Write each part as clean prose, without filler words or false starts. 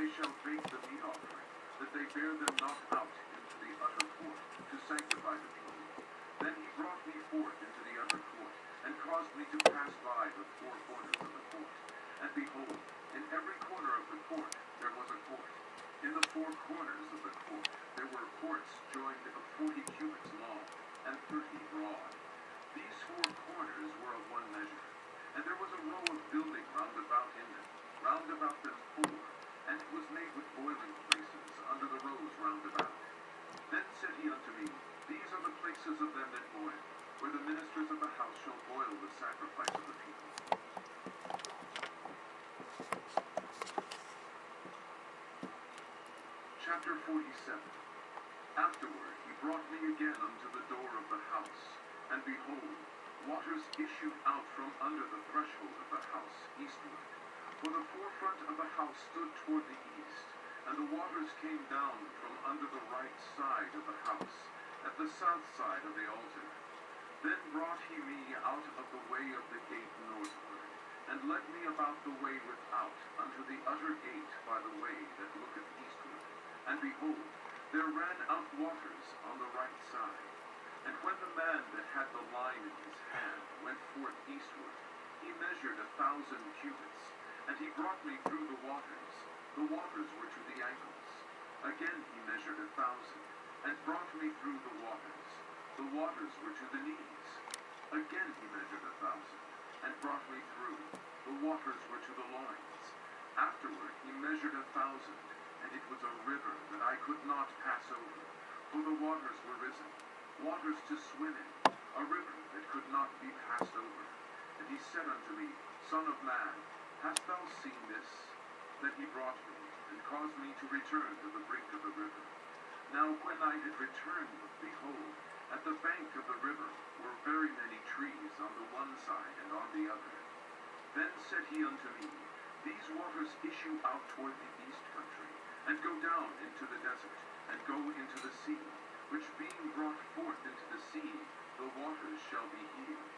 they shall bake the meat offering, that they bear them not out into the utter court, to sanctify the people. Then he brought me forth into the utter court, and caused me to pass by the four corners of the court. And behold, in every corner of the court there was a court. In the four corners of the court there were courts joined of 40 cubits long, and 30 broad. These four corners were of one measure. And there was a row of building round about in them, round about them four, and it was made with boiling places under the rows round about. Then said he unto me, These are the places of them that boil, where the ministers of the house shall boil the sacrifice of the people. Chapter 47. Afterward he brought me again unto the door of the house, and behold, waters issued out from under the threshold of the house eastward. For the forefront of the house stood toward the east, and the waters came down from under the right side of the house, at the south side of the altar. Then brought he me out of the way of the gate northward, and led me about the way without, unto the utter gate by the way that looketh eastward. And behold, there ran out waters on the right side. And when the man that had the line in his hand went forth eastward, he measured 1,000 cubits, and he brought me through the waters. The waters were to the ankles. Again he measured 1,000, and brought me through the waters. The waters were to the knees. Again he measured 1,000, and brought me through. The waters were to the loins. Afterward he measured 1,000, and it was a river that I could not pass over, for the waters were risen. Waters to swim in, a river that could not be passed over. And he said unto me, Son of man, hast thou seen this? That he brought me, and caused me to return to the brink of the river. Now when I had returned, behold, at the bank of the river were very many trees on the one side and on the other. Then said he unto me, These waters issue out toward the east country, and go down into the desert, and go into the sea, which being brought forth into the sea, the waters shall be healed.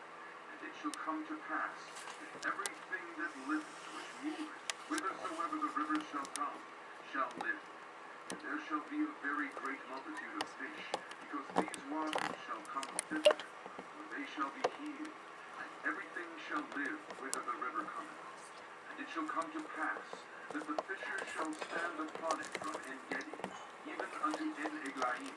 And it shall come to pass, that everything that liveth, which moveth, whithersoever the rivers shall come, shall live. And there shall be a very great multitude of fish, because these waters shall come thither, for they shall be healed, and everything shall live whither the river cometh. And it shall come to pass, that the fishers shall stand upon it from En-gedi, even unto En-eglaim.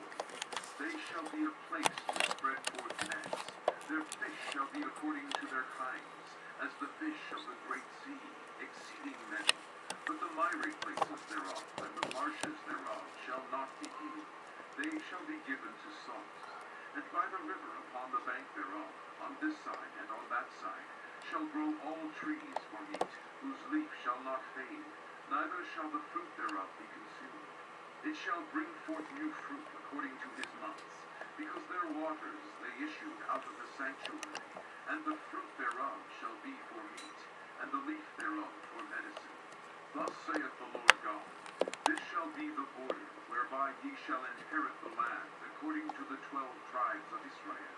They shall be a place to spread forth nets. Their fish shall be according to their kinds, as the fish of the great sea, exceeding many. But the miry places thereof, and the marshes thereof, shall not be healed. They shall be given to salt. And by the river upon the bank thereof, on this side and on that side, shall grow all trees for meat, whose leaf shall not fade, neither shall the fruit thereof be consumed. It shall bring forth new fruit according to his months, because their waters they issued out of the sanctuary, and the fruit thereof shall be for meat, and the leaf thereof for medicine. Thus saith the Lord God, This shall be the border, whereby ye shall inherit the land, according to the 12 tribes of Israel.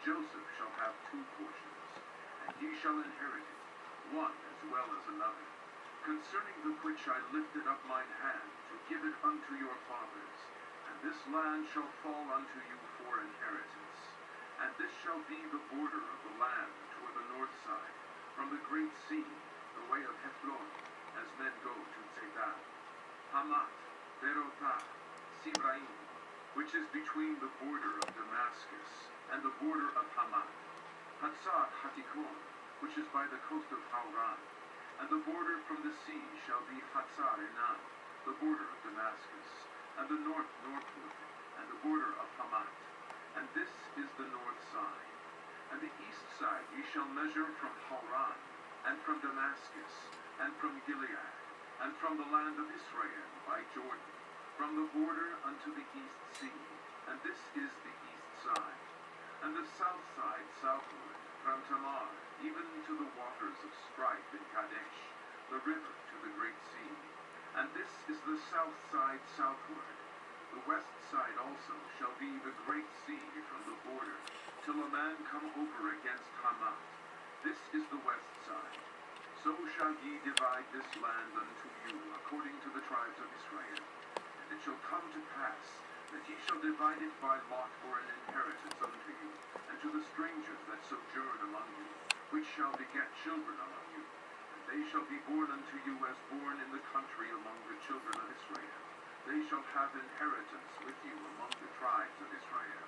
Joseph shall have 2 portions, and ye shall inherit it, one as well as another, concerning the which I lifted up mine hand to give it unto your fathers. And this land shall fall unto you for inheritance. And this shall be the border of the land toward the north side, from the great sea, the way of Hethlon, as men go to Zedad, Hamath, Berotah, Sibraim, which is between the border of Damascus and the border of Hamath, Hatzar Hatikon, which is by the coast of Hauran, and the border from the sea shall be Hatzar Enan, the border of Damascus, and the northward, and the border of Hamath. And this is the north side. And the east side ye shall measure from Hauran, and from Damascus, and from Gilead, and from the land of Israel by Jordan, from the border unto the east sea. And this is the east side. And the south side southward, from Tamar, even to the waters of strife in Kadesh, the river to the great sea. And this is the south side southward. The west side also shall be the great sea from the border, till a man come over against Hamath. This is the west side. So shall ye divide this land unto you according to the tribes of Israel. And it shall come to pass that ye shall divide it by lot for an inheritance unto you, and to the strangers that sojourn among you, which shall beget children among you. And they shall be born unto you as born in the country among the children of Israel. They shall have inheritance with you among the tribes of Israel.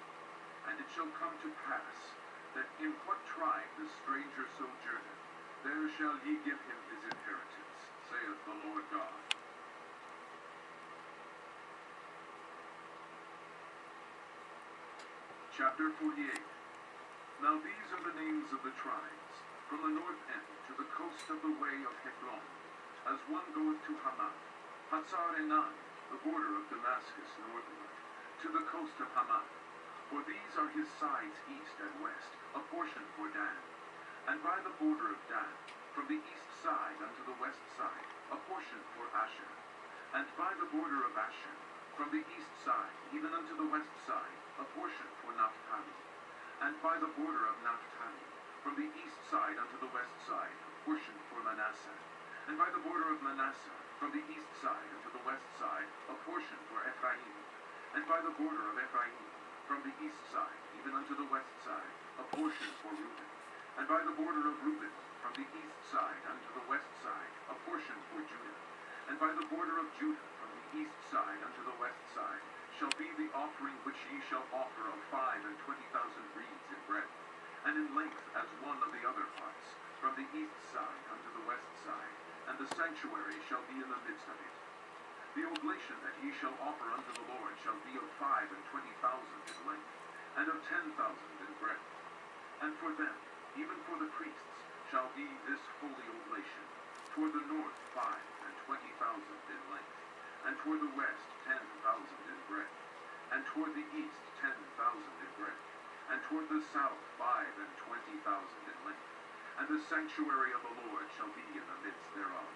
And it shall come to pass that in what tribe the stranger sojourneth, there shall ye give him his inheritance, saith the Lord God. Chapter 48. Now these are the names of the tribes, from the north end to the coast of the way of Hebron, as one goeth to Hamath, Hatzar-Enan, the border of Damascus northward, to the coast of Hamath. For these are his sides east and west, a portion for Dan. And by the border of Dan, from the east side unto the west side, a portion for Asher. And by the border of Asher, from the east side even unto the west side, a portion for Naphtali. And by the border of Naphtali, from the east side unto the west side, a portion for Manasseh. And by the border of Manasseh, from the east side unto the west side, a portion for Ephraim. And by the border of Ephraim, from the east side even unto the west side, a portion for Reuben. And by the border of Reuben, from the east side unto the west side, a portion for Judah. And by the border of Judah, from the east side unto the west side, shall be the offering which ye shall offer of 25,000 reeds in breadth, and in length as one of the other parts, from the east side unto the west side, and the sanctuary shall be in the midst of it. The oblation that ye shall offer unto the Lord shall be of 25,000 in length, and of 10,000 in breadth. And for them, even for the priests, shall be this holy oblation, toward the north 25,000 in length, and toward the west 10,000 in breadth, and toward the east 10,000 in breadth, and toward the south 25,000 in length. And the sanctuary of the Lord shall be in the midst thereof.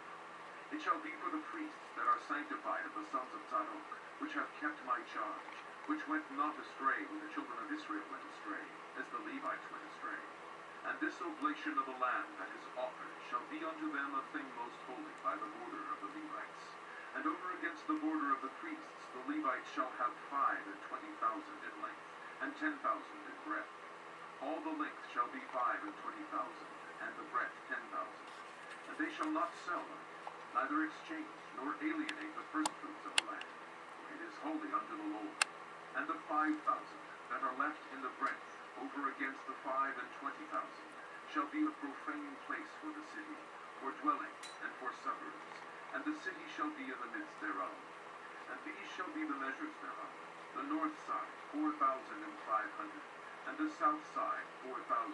It shall be for the priests that are sanctified of the sons of Zadok, which have kept my charge, which went not astray when the children of Israel went astray, as the Levites went astray. And this oblation of the lamb that is offered shall be unto them a thing most holy by the border of the Levites. And over against the border of the priests the Levites shall have 25,000 in length, and 10,000 in breadth. All the length shall be 25,000, and the breadth 10,000. And they shall not sell them, neither exchange, nor alienate the firstfruits of the land, for it is holy unto the Lord. And the 5,000 that are left in the breadth, over against the 25,000, shall be a profane place for the city, for dwelling, and for suburbs. And the city shall be in the midst thereof. And these shall be the measures thereof: the north side 4,500, and the south side 4,500,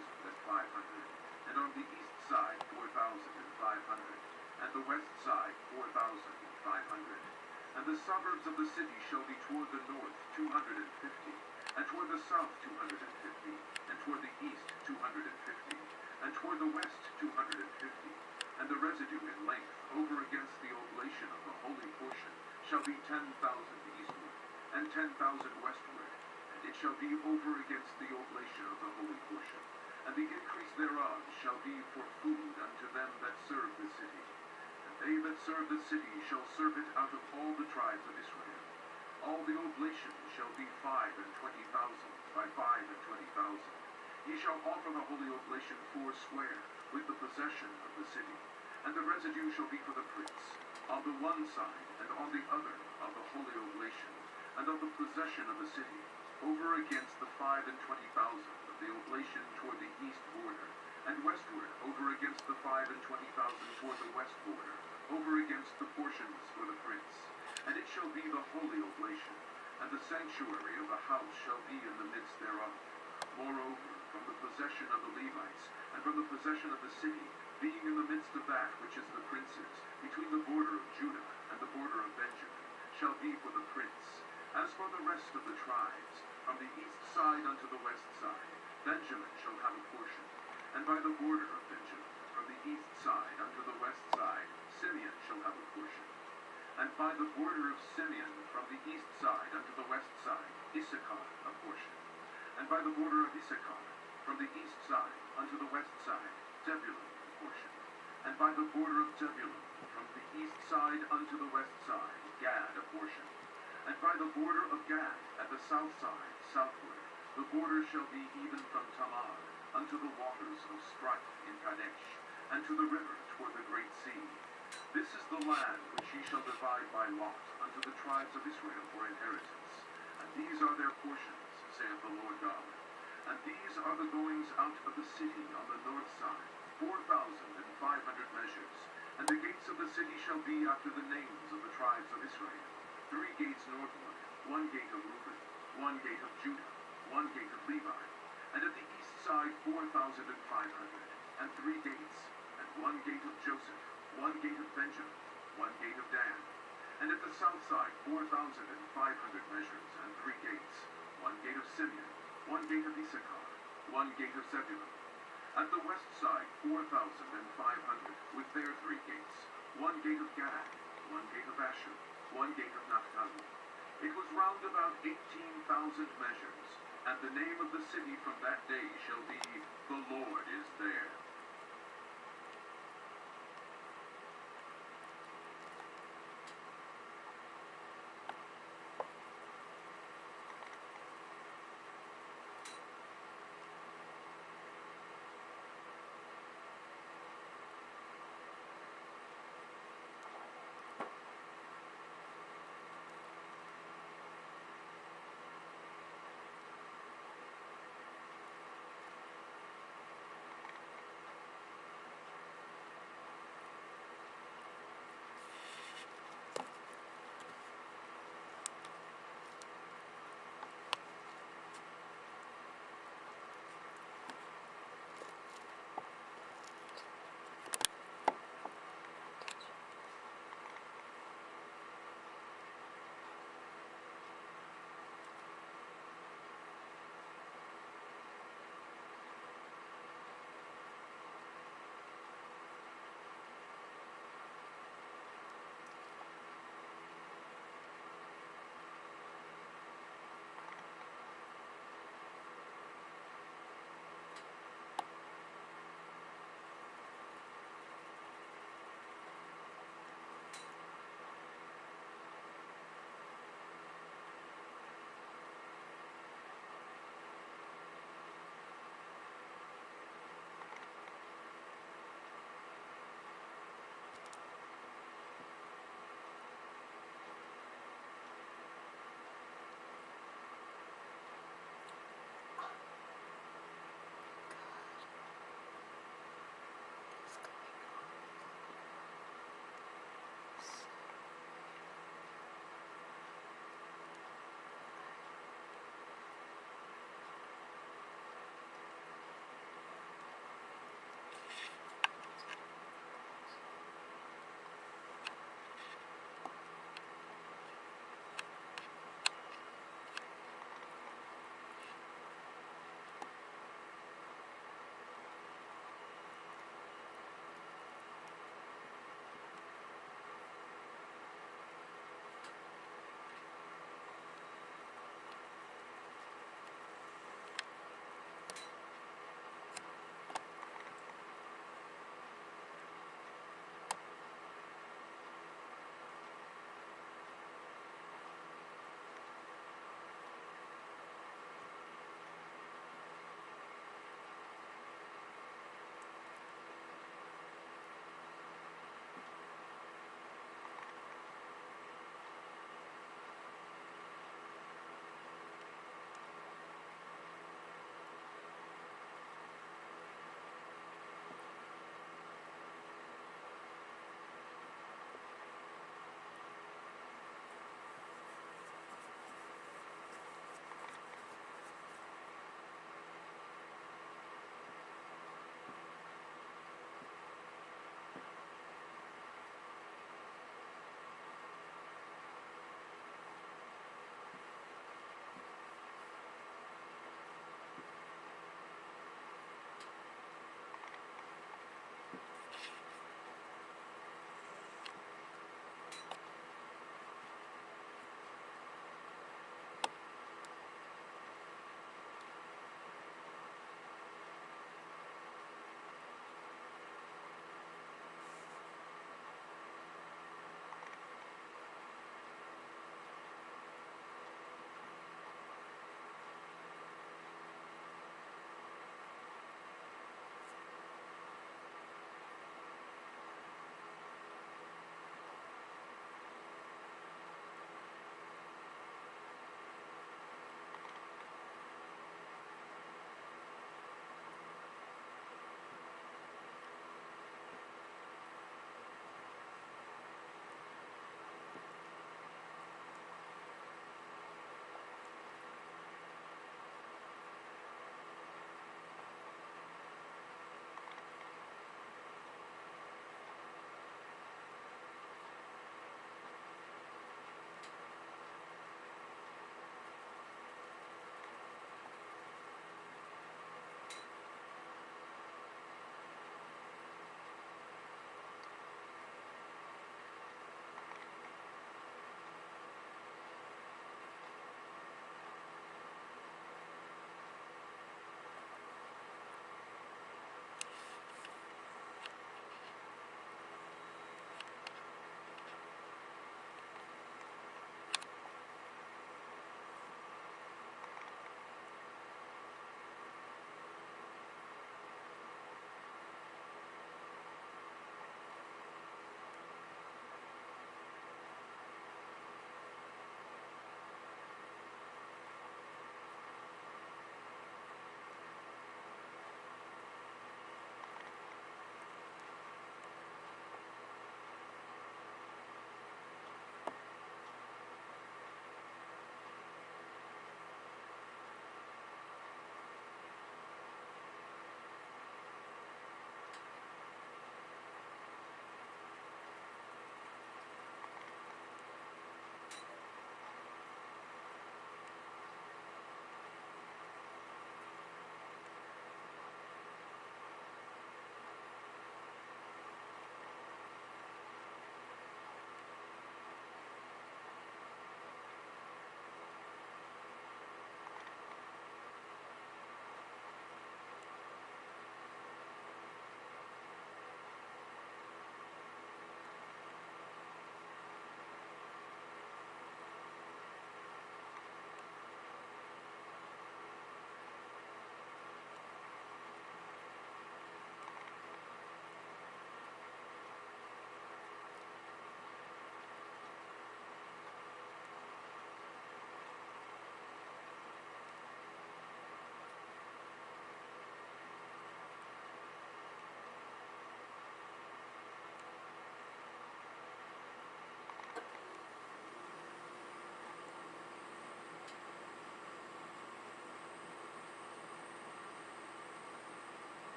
and on the east side 4,500, and the west side 4,500. And the suburbs of the city shall be toward the north 250, and toward the south 250, and toward the east 250, and toward the west 250. And the residue in length over against the oblation of the holy portion shall be 10,000 eastward, and 10,000 westward, and it shall be over against the oblation of the holy portion. And the increase thereof shall be for food unto them that serve the city. And they that serve the city shall serve it out of all the tribes of Israel. All the oblation shall be 25,000 by 25,000. Ye shall offer the holy oblation foursquare, with the possession of the city. And the residue shall be for the prince, on the one side and on the other of the holy oblation, and of the possession of the city, over against the 25,000 of the oblation toward the east border, and westward over against the 25,000 toward the west border, over against the portions for the prince. And it shall be the holy oblation, and the sanctuary of the house shall be in the midst thereof. Moreover, from the possession of the Levites, and from the possession of the city, being in the midst of that which is the prince's, between the border of Judah and the border of Benjamin, shall be for the prince. As for the rest of the tribes, from the east side unto the west side, Benjamin shall have a portion. And by the border of Benjamin, from the east side unto the west side, Simeon shall have a portion. And by the border of Simeon, from the east side unto the west side, Issachar a portion. And by the border of Issachar, from the east side unto the west side, Zebulun a portion. And by the border of Zebulun, from the east side unto the west side, Gad a portion. And by the border of Gad, at the south side, southward, the border shall be even from Tamar unto the waters of strife in Kadesh, and to the river toward the great sea. This is the land which ye shall divide by lot unto the tribes of Israel for inheritance. And these are their portions, saith the Lord God. And these are the goings out of the city on the north side, 4,500 measures. And the gates of the city shall be after the names of the tribes of Israel. 3 gates northward, 1 gate of Reuben, 1 gate of Judah, 1 gate of Levi. And at the east side 4,500, and 3 gates, and 1 gate of Joseph, 1 gate of Benjamin, 1 gate of Dan. And at the south side 4,500 measures, and 3 gates, 1 gate of Simeon, 1 gate of Issachar, 1 gate of Zebulun. At the west side 4,500, with their 3 gates, 1 gate of Gad, 1 gate of Asher, 1 gate of Naphtali. It was round about 18,000 measures, and the name of the city from that day shall be, The Lord is there.